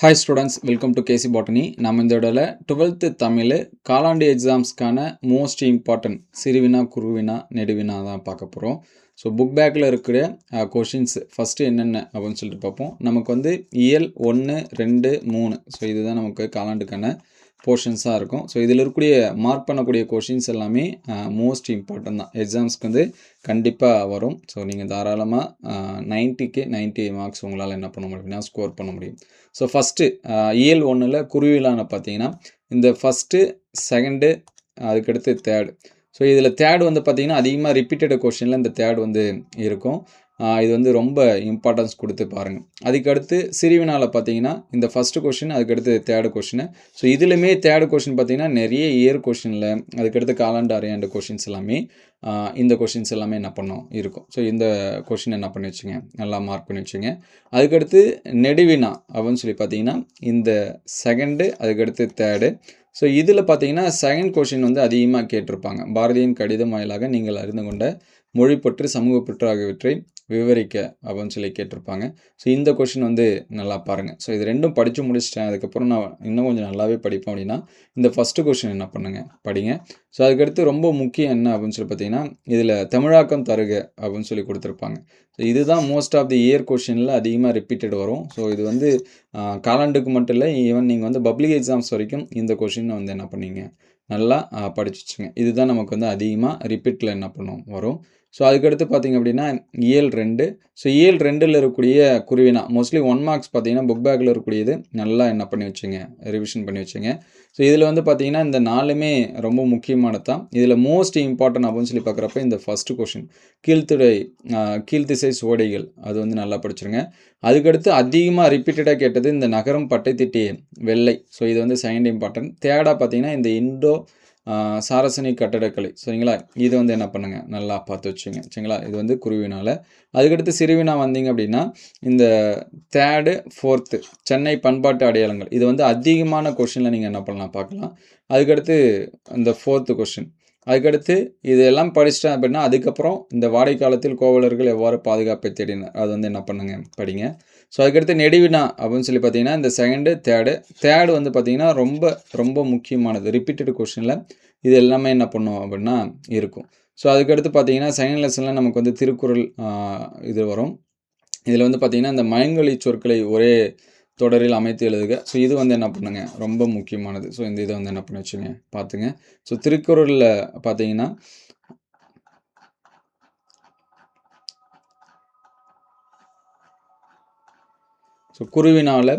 Hi students, welcome to KC botany. நம்ம இந்த இடத்துல 12th தமிழ் காலாண்டு எக்ஸாம்ஸ்க்கான மோஸ்ட் இம்பார்ட்டன்ட் சிறுவினா குருவினா நெடுவினா தான் பார்க்க போகிறோம். ஸோ புக் பேக்கில் இருக்கிற கொஷின்ஸ் ஃபஸ்ட்டு என்னென்ன அப்படின்னு சொல்லிட்டு பார்ப்போம். நமக்கு வந்து இயல் 1, 2, 3 ஸோ இதுதான் நமக்கு காலாண்டுக்கான போர்ஷன்ஸாக இருக்கும். ஸோ இதில் இருக்கக்கூடிய மார்க் பண்ணக்கூடிய கொஷின்ஸ் எல்லாமே மோஸ்ட் இம்பார்ட்டன்ட் தான். எக்ஸாம்ஸ்க்கு வந்து கண்டிப்பாக வரும். ஸோ நீங்கள் தாராளமாக 90க்கு 90 மார்க்ஸ் உங்களால் என்ன பண்ண முடியும்னா ஸ்கோர் பண்ண முடியும். ஸோ ஃபஸ்ட்டு இயல் 1ல் குருவிலான பார்த்தீங்கன்னா இந்த ஃபஸ்ட்டு செகண்டு அதுக்கடுத்து தேர்டு. ஸோ இதில் தேர்டு வந்து பார்த்திங்கன்னா அதிகமாக ரிப்பீட்டட் கொஷினில் இந்த தேர்டு வந்து இருக்கும். இது வந்து ரொம்ப இம்பார்ட்டன்ஸ் கொடுத்து பாருங்கள். அதுக்கடுத்து சிறுவினாவில் பார்த்தீங்கன்னா இந்த ஃபஸ்ட்டு கொஷின் அதுக்கடுத்து தேர்டு கொஷின். ஸோ இதுலையுமே தேர்டு கொஷின் பார்த்திங்கன்னா நிறைய இயர் கொஷினில் அதுக்கடுத்து காலாண்டு அரையாண்டு கொஷின்ஸ் எல்லாமே இந்த கொஷின்ஸ் எல்லாமே என்ன பண்ணோம் இருக்கும். ஸோ இந்த கொஷின் என்ன பண்ணி வச்சுங்க, நல்லா மார்க் பண்ணி வச்சுங்க. அதுக்கடுத்து நெடுவினா அப்படின்னு சொல்லி பார்த்தீங்கன்னா இந்த செகண்டு அதுக்கடுத்து தேர்டு. ஸோ இதில் பார்த்தீங்கன்னா செகண்ட் கொஷின் வந்து அதிகமாக கேட்டிருப்பாங்க. பாரதியின் கடிதம் வாயிலாக நீங்கள் அறிந்து கொண்ட மொழிப்பற்று சமூகப்பற்று ஆகியவற்றை விவரிக்க அப்படின்னு சொல்லி கேட்டிருப்பாங்க. ஸோ இந்த கொஷின் வந்து நல்லா பாருங்கள். ஸோ இது ரெண்டும் படித்து முடிச்சிட்டேன், அதுக்கப்புறம் நான் இன்னும் கொஞ்சம் நல்லாவே படிப்பேன் அப்படின்னா இந்த ஃபஸ்ட்டு கொஷின் என்ன பண்ணுங்கள், படிங்க. ஸோ அதுக்கடுத்து ரொம்ப முக்கியம் என்ன அப்படின்னு சொல்லி பார்த்தீங்கன்னா இதில் தமிழாக்கம் தருக அப்படின்னு சொல்லி கொடுத்துருப்பாங்க. ஸோ இதுதான் மோஸ்ட் ஆஃப் தி இயர் கொஷினில் அதிகமாக ரிப்பீட்டட் வரும். ஸோ இது வந்து காலாண்டுக்கு மட்டும் இல்லை, ஈவன் நீங்கள் வந்து பப்ளிக் எக்ஸாம்ஸ் வரைக்கும் இந்த கொஷினை வந்து என்ன பண்ணீங்க நல்லா படிச்சுச்சுங்க. இதுதான் நமக்கு வந்து அதிகமாக ரிப்பீட்டில் என்ன பண்ணும் வரும். ஸோ அதுக்கடுத்து பார்த்திங்க அப்படின்னா இயல் 2. ஸோ இயல் 2ல் இருக்கக்கூடிய குருவினா மோஸ்ட்லி 1 மார்க்ஸ் பார்த்தீங்கன்னா புக் பேக்கில் இருக்கக்கூடியது நல்லா என்ன பண்ணி வச்சுங்க, ரிவிஷன் பண்ணி வச்சுங்க. ஸோ இதில் வந்து பார்த்திங்கன்னா இந்த 4மே ரொம்ப முக்கியமானது தான். இதில் மோஸ்ட் இம்பார்ட்டன்ட் அப்படின்னு சொல்லி பார்க்குறப்ப இந்த ஃபஸ்ட்டு கொஷின் கீழ்த்திசை சுவடிகள் அது வந்து நல்லா படிச்சிருங்க. அதுக்கடுத்து அதிகமாக ரிப்பீட்டடாக கேட்டது இந்த நகரம் பட்டை திட்டிய வெள்ளை. ஸோ இது வந்து செகண்ட் இம்பார்ட்டன்ட். தேர்டாக பார்த்தீங்கன்னா இந்த இண்டோ சாரசனிக் கட்டடக்கலை. சரிங்களா, இது வந்து என்ன பண்ணுங்கள் நல்லா பார்த்து வச்சுங்க. சரிங்களா, இது வந்து குருவினால். அதுக்கடுத்து சிறுவினா வந்தீங்க அப்படின்னா இந்த தேர்டு ஃபோர்த்து சென்னை பண்பாட்டு அடையாளங்கள். இது வந்து அதிகமான கொஷினில் நீங்கள் என்ன பண்ணலாம் பார்க்கலாம். அதுக்கடுத்து இந்த ஃபோர்த்து கொஷின். அதுக்கடுத்து இதெல்லாம் படிச்சிட்டேன் அப்படின்னா அதுக்கப்புறம் இந்த வாடகை காலத்தில் கோவலர்கள் எவ்வாறு பாதுகாப்பை தேடினர் அது வந்து என்ன பண்ணுங்க படிங்க. ஸோ அதுக்கடுத்து நெடுவினா அப்படின்னு சொல்லி பார்த்தீங்கன்னா இந்த செகண்டு தேர்டு வந்து பார்த்தீங்கன்னா ரொம்ப ரொம்ப முக்கியமானது. ரிப்பீட்டட் கொஷினில் இது எல்லாமே என்ன பண்ணும் அப்படின்னா இருக்கும். ஸோ அதுக்கடுத்து பார்த்தீங்கன்னா செகண்ட் லெசனில் நமக்கு வந்து திருக்குறள் இது வரும். இதில் வந்து பார்த்திங்கன்னா இந்த மயங்கொலி சொற்களை ஒரே தொடரில் அமைத்து எழுதுக. ஸோ இது வந்து என்ன பண்ணுங்க ரொம்ப முக்கியமானது. ஸோ இந்த இதை வந்து என்ன பண்ணி வச்சுங்க பார்த்துங்க. ஸோ திருக்குறளில் பார்த்தீங்கன்னா ஸோ குருவினால்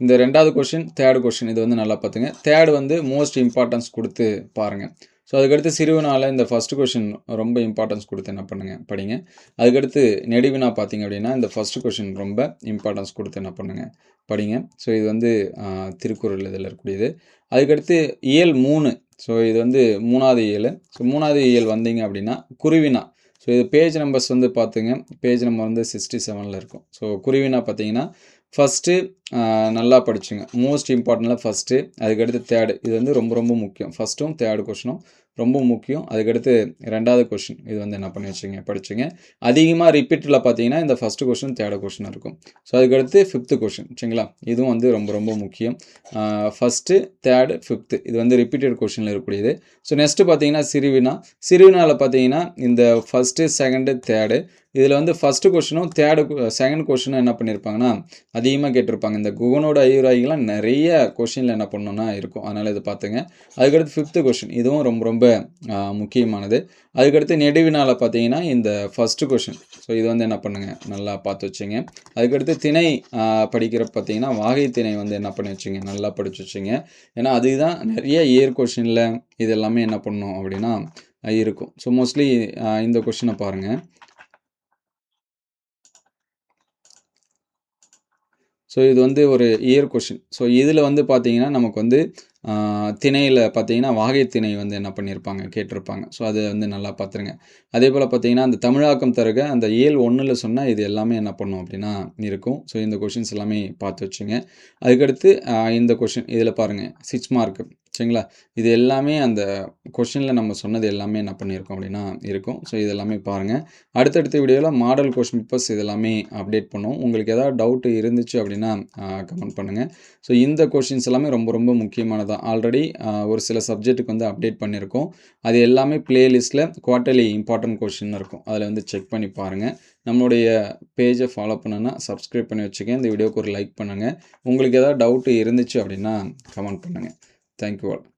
இந்த 2வது கொஷின் தேர்டு கொஷின் இது வந்து நல்லா பார்த்துங்க. தேர்டு வந்து மோஸ்ட் இம்பார்ட்டன்ஸ் கொடுத்து பாருங்கள். ஸோ அதுக்கடுத்து சிறுவினாவில் இந்த ஃபஸ்ட்டு கொஷின் ரொம்ப இம்பார்ட்டன்ஸ் கொடுத்து என்ன பண்ணுங்கள் படிங்க. அதுக்கடுத்து நெடுவினா பார்த்தீங்க அப்படின்னா இந்த ஃபஸ்ட்டு கொஷின் ரொம்ப இம்பார்ட்டன்ஸ் கொடுத்து என்ன பண்ணுங்கள் படிங்க. ஸோ இது வந்து திருக்குறள் இதில் இருக்கக்கூடியது. அதுக்கடுத்து இயல் 3. ஸோ இது வந்து 3வது இயல். ஸோ 3வது இயல் வந்தீங்க அப்படின்னா குருவினா. ஸோ இது பேஜ் நம்பர்ஸ் வந்து பார்த்துங்க, பேஜ் நம்பர் வந்து 67ல் இருக்கும். ஸோ குருவினா பார்த்தீங்கன்னா ஃபஸ்ட்டு நல்லா படிச்சுங்க. மோஸ்ட் இம்பார்ட்டண்ட்டில் ஃபஸ்ட்டு அதுக்கடுத்து தேர்டு. இது வந்து ரொம்ப ரொம்ப முக்கியம். ஃபஸ்ட்டும் தேர்டு கொஷினும் ரொம்ப முக்கியம். அதுக்கடுத்து 2வது கொஷின் இது வந்து என்ன பண்ணி வச்சுங்க படிச்சுங்க. அதிகமாக ரிப்பீட்டில் பார்த்தீங்கன்னா இந்த ஃபஸ்ட்டு கொஷின் தேர்டு கொஷின் இருக்கும். ஸோ அதுக்கடுத்து 5th கொஷின். சரிங்களா, இதுவும் வந்து ரொம்ப ரொம்ப முக்கியம். ஃபஸ்ட்டு தேர்டு 5th இது வந்து ரிப்பீட்டட் கொஷினில் இருக்கக்கூடியது. ஸோ நெக்ஸ்ட்டு பார்த்தீங்கன்னா சிறுவினாவில் பார்த்தீங்கன்னா இந்த ஃபஸ்ட்டு செகண்டு தேர்டு. இதில் வந்து ஃபஸ்ட்டு கொஷினும் செகண்ட் கொஷினும் என்ன பண்ணியிருப்பாங்கன்னா அதிகமாக கேட்டிருப்பாங்க. இந்த குகனோட ஐயுறாய்களாம் நிறைய கொஷினில் என்ன பண்ணணும்னா இருக்கும். அதனால் இது பார்த்துங்க. அதுக்கடுத்து 5th கொஷின் இதுவும் ரொம்ப ரொம்ப முக்கியமானது. அதுக்கடுத்து நெடுவினால் பார்த்தீங்கன்னா இந்த ஃபஸ்ட்டு கொஷின். ஸோ இது வந்து என்ன பண்ணுங்கள் நல்லா பார்த்து வச்சுங்க. அதுக்கடுத்து திணை படிக்கிற பார்த்தீங்கன்னா வாகை திணை வந்து என்ன பண்ணி வச்சுங்க நல்லா படித்து வச்சுங்க. ஏன்னா அதுதான் நிறைய இயர் கொஷினில் இது எல்லாமே என்ன பண்ணணும் அப்படின்னா இருக்கும். ஸோ மோஸ்ட்லி இந்த கொஷினை பாருங்கள். ஸோ இது வந்து ஒரு இயர் கொஷின். ஸோ இதில் வந்து பார்த்தீங்கன்னா நமக்கு வந்து திணையில் பார்த்தீங்கன்னா வாகை திணை வந்து என்ன பண்ணியிருப்பாங்க கேட்டிருப்பாங்க. ஸோ அதை வந்து நல்லா பார்த்துருங்க. அதே போல் பார்த்தீங்கன்னா அந்த தமிழாக்கம் தருக அந்த இயல் 1ல் சொன்னால் இது எல்லாமே என்ன பண்ணும் அப்படின்னா இருக்கும். ஸோ இந்த கொஷின்ஸ் எல்லாமே பார்த்து வச்சுங்க. அதுக்கடுத்து இந்த கொஷின் இதில் பாருங்கள் 6 மார்க்கு. சரிங்களா? இது எல்லாமே அந்த கொஸ்டினில் நம்ம சொன்னது எல்லாமே என்ன பண்ணியிருக்கோம் அப்படின்னா இருக்கும். ஸோ இது எல்லாமே பாருங்கள். அடுத்தடுத்த வீடியோவில் மாடல் கொஸ்டின் பேப்பர்ஸ் இது எல்லாமே அப்டேட் பண்ணுவோம். உங்களுக்கு ஏதாவது டவுட் இருந்துச்சு அப்படின்னா கமெண்ட் பண்ணுங்கள். ஸோ இந்த கொஸ்டின்ஸ் எல்லாமே ரொம்ப ரொம்ப முக்கியமானது. ஆல்ரெடி ஒரு சில சப்ஜெக்ட்டுக்கு வந்து அப்டேட் பண்ணியிருக்கோம். அது எல்லாமே பிளேலிஸ்ட்டில் குவார்ட்டர்லி இம்பார்ட்டன்ட் கொஸ்டின் இருக்கும். அதில் வந்து செக் பண்ணி பாருங்கள். நம்மளுடைய பேஜை ஃபாலோ பண்ணணுன்னா சப்ஸ்கிரைப் பண்ணி வச்சுக்கங்க. இந்த வீடியோவுக்கு ஒரு லைக் பண்ணுங்கள். உங்களுக்கு ஏதாவது டவுட் இருந்துச்சு அப்படின்னா கமெண்ட் பண்ணுங்கள். Thank you all.